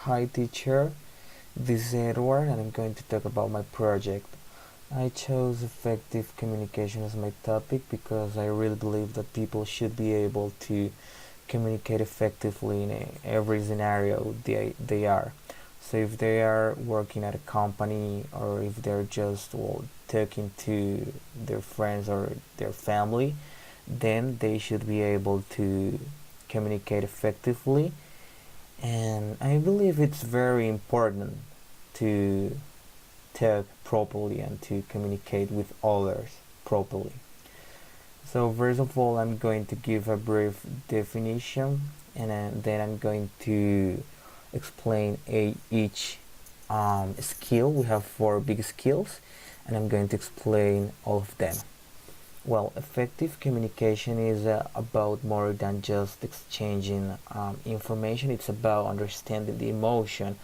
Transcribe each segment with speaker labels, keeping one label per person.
Speaker 1: Hi teacher, this is Edward and I'm going to talk about my project. I chose effective communication as my topic because I really believe that people should be able to communicate effectively in every scenario they are. So if they are working at a company or if they're just talking to their friends or their family, then they should be able to communicate effectively, and I believe it's very important to talk properly and to communicate with others properly. So first of all, I'm going to give a brief definition, and then I'm going to explain each skill. We have four big skills, and I'm going to explain all of them. Well, effective communication is about more than just exchanging information. It's about understanding the emotion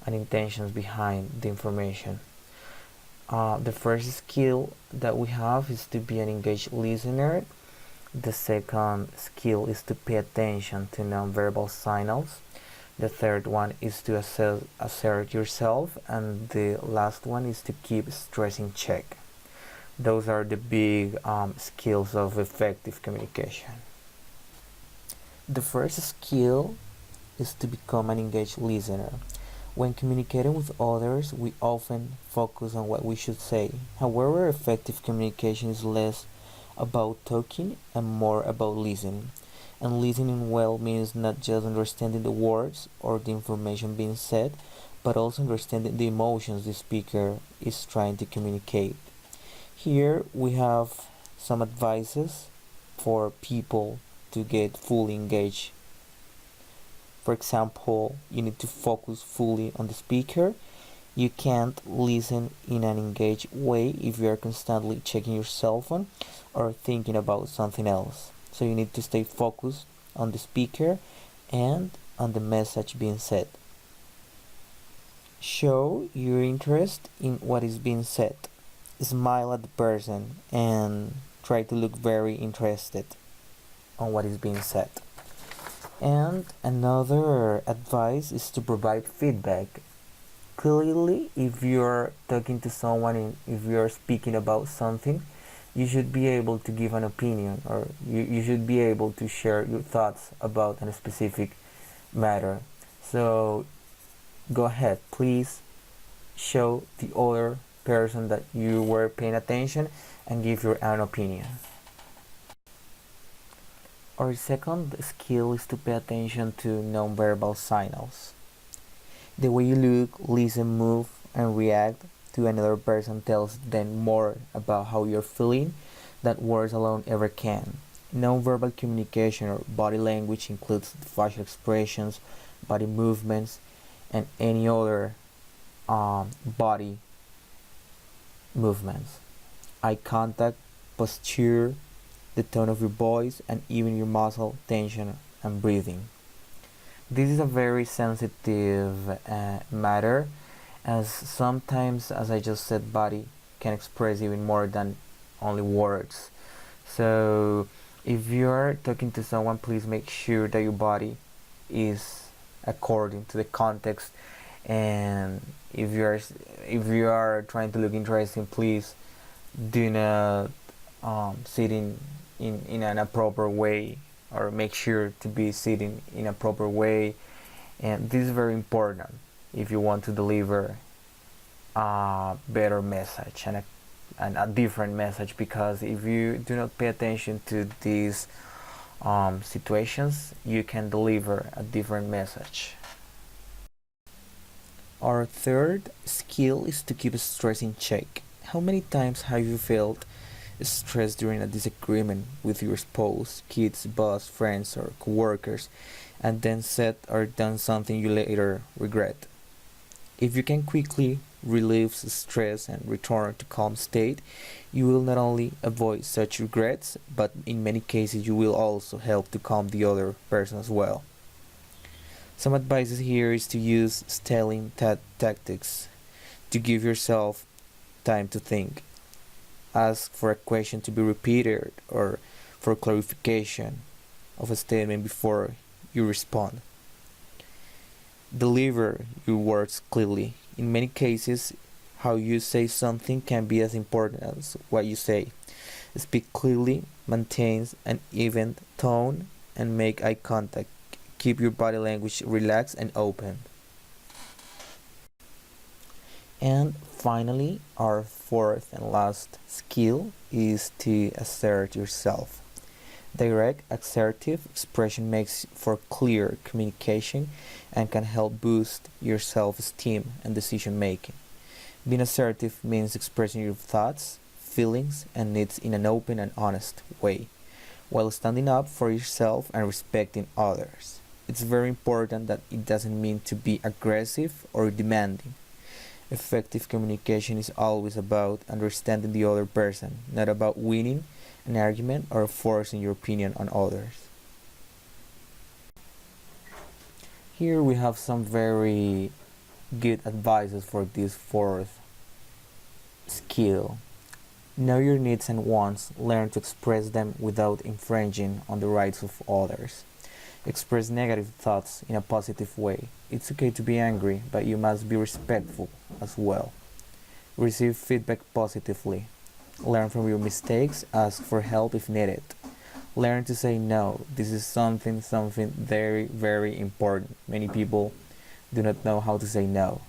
Speaker 1: and intentions behind the information. The first skill that we have is to be an engaged listener. The second skill is to pay attention to nonverbal signals. The third one is to assert yourself, and the last one is to keep stress in check. Those are the big skills of effective communication. The first skill is to become an engaged listener. When communicating with others, we often focus on what we should say. However, effective communication is less about talking and more about listening. And listening well means not just understanding the words or the information being said, but also understanding the emotions the speaker is trying to communicate. Here we have some advices for people to get fully engaged. For example, you need to focus fully on the speaker. You can't listen in an engaged way if you are constantly checking your cell phone or thinking about something else. So you need to stay focused on the speaker and on the message being said. Show your interest in what is being said. Smile at the person and try to look very interested on what is being said. And another advice is to provide feedback. Clearly, if you're talking to someone and if you're speaking about something, you should be able to give an opinion, or you should be able to share your thoughts about a specific matter. So go ahead, please show the other person that you were paying attention and give your own opinion. Our second skill is to pay attention to nonverbal signals. The way you look, listen, move, and react to another person tells them more about how you're feeling than words alone ever can. Nonverbal communication or body language includes facial expressions, body movements, and any other body movements. Eye contact, posture, the tone of your voice, and even your muscle tension and breathing. This is a very sensitive matter, as sometimes, as I just said, body can express even more than only words. So if you are talking to someone, please make sure that your body is according to the context, and if you are trying to look interesting, please do not sit in an appropriate way, or make sure to be sitting in a proper way. And this is very important if you want to deliver a better message and a different message, because if you do not pay attention to these situations, you can deliver a different message. Our third skill is to keep stress in check. How many times have you felt stressed during a disagreement with your spouse, kids, boss, friends, or coworkers, and then said or done something you later regret? If you can quickly relieve stress and return to calm state, you will not only avoid such regrets, but in many cases you will also help to calm the other person as well. Some advice here is to use stalling tactics to give yourself time to think. Ask for a question to be repeated or for clarification of a statement before you respond. Deliver your words clearly. In many cases, how you say something can be as important as what you say. Speak clearly, maintain an even tone, and make eye contact. Keep your body language relaxed and open. And finally, our fourth and last skill is to assert yourself. Direct, assertive expression makes for clear communication and can help boost your self-esteem and decision making. Being assertive means expressing your thoughts, feelings, and needs in an open and honest way, while standing up for yourself and respecting others. It's very important that it doesn't mean to be aggressive or demanding. Effective communication is always about understanding the other person, not about winning an argument or forcing your opinion on others. Here we have some very good advices for this fourth skill. Know your needs and wants. Learn to express them without infringing on the rights of others. Express negative thoughts in a positive way. It's okay to be angry, but you must be respectful as well. Receive feedback positively. Learn from your mistakes. Ask for help if needed. Learn to say no. This is something very important. Many people do not know how to say no.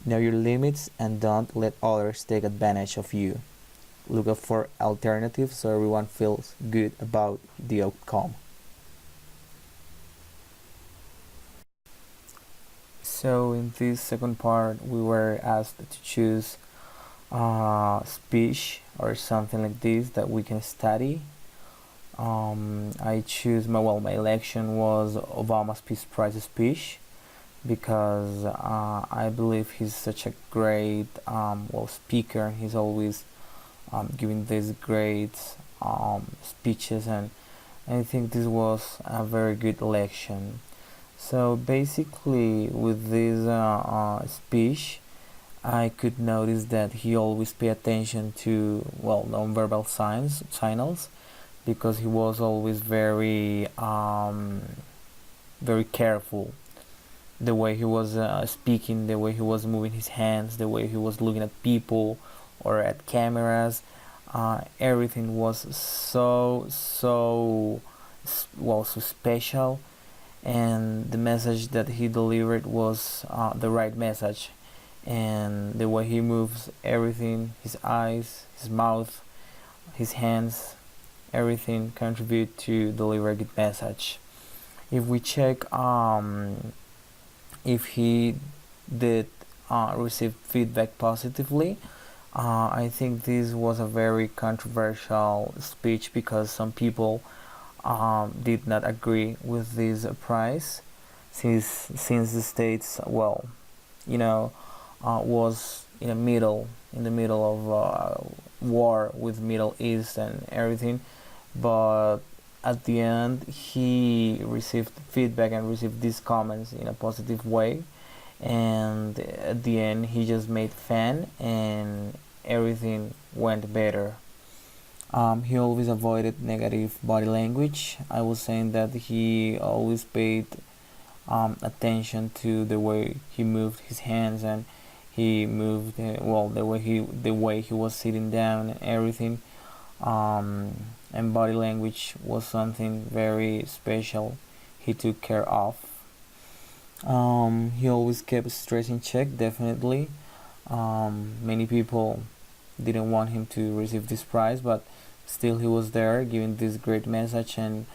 Speaker 1: Know your limits and don't let others take advantage of you. Look out for alternatives so everyone feels good about the outcome. So in this second part, we were asked to choose a speech or something like this that we can study. I choose my election was Obama's Peace Prize speech because I believe he's such a great speaker. He's always giving these great speeches, and I think this was a very good election. So basically, with this speech, I could notice that he always pay attention to nonverbal signs channels because he was always very careful. The way he was speaking, the way he was moving his hands, the way he was looking at people or at cameras, everything was so special, and the message that he delivered was the right message, and the way he moves everything, his eyes, his mouth, his hands, everything contribute to deliver a good message. If we check if he did receive feedback positively, I think this was a very controversial speech because some people did not agree with this price since the states was in the middle of war with Middle East and everything, but at the end he received feedback and received these comments in a positive way, and at the end he just made fan and everything went better. He always avoided negative body language. I was saying that he always paid attention to the way he moved his hands, and he moved the way he was sitting down and everything. And body language was something very special he took care of. He always kept stress in check, definitely. Many people didn't want him to receive this prize, but still he was there giving this great message and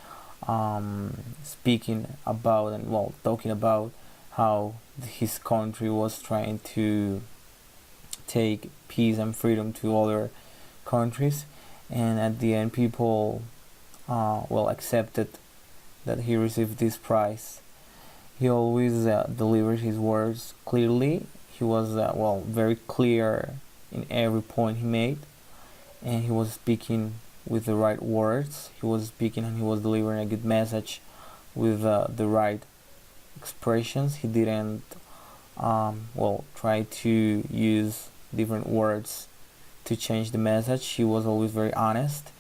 Speaker 1: speaking about and talking about how his country was trying to take peace and freedom to other countries, and at the end people accepted that he received this prize. He always delivered his words clearly. He was very clear in every point he made, and he was speaking with the right words. He was speaking and he was delivering a good message with the right expressions. He didn't try to use different words to change the message. He was always very honest.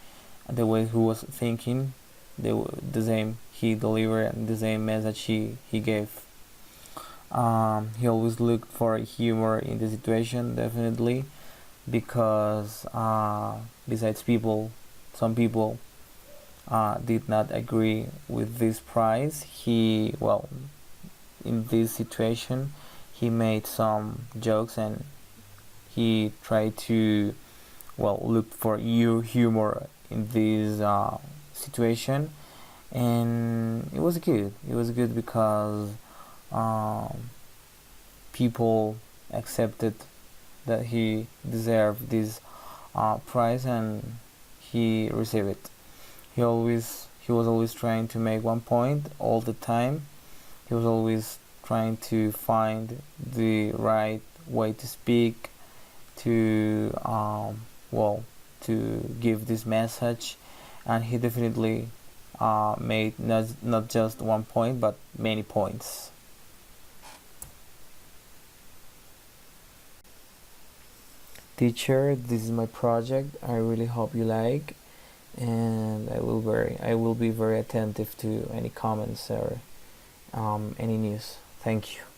Speaker 1: The way he was thinking, the same he delivered and the same message he gave. He always looked for humor in the situation, definitely, because besides some people did not agree with this price. In this situation, he made some jokes and he tried to, look for humor in this situation, and it was good. It was good because um, people accepted that he deserved this prize, and he received it. He was always trying to make one point all the time. He was always trying to find the right way to speak, to to give this message, and he definitely made not just one point but many points. Teacher, this is my project. I really hope you like, and I will be very attentive to any comments or any news. Thank you.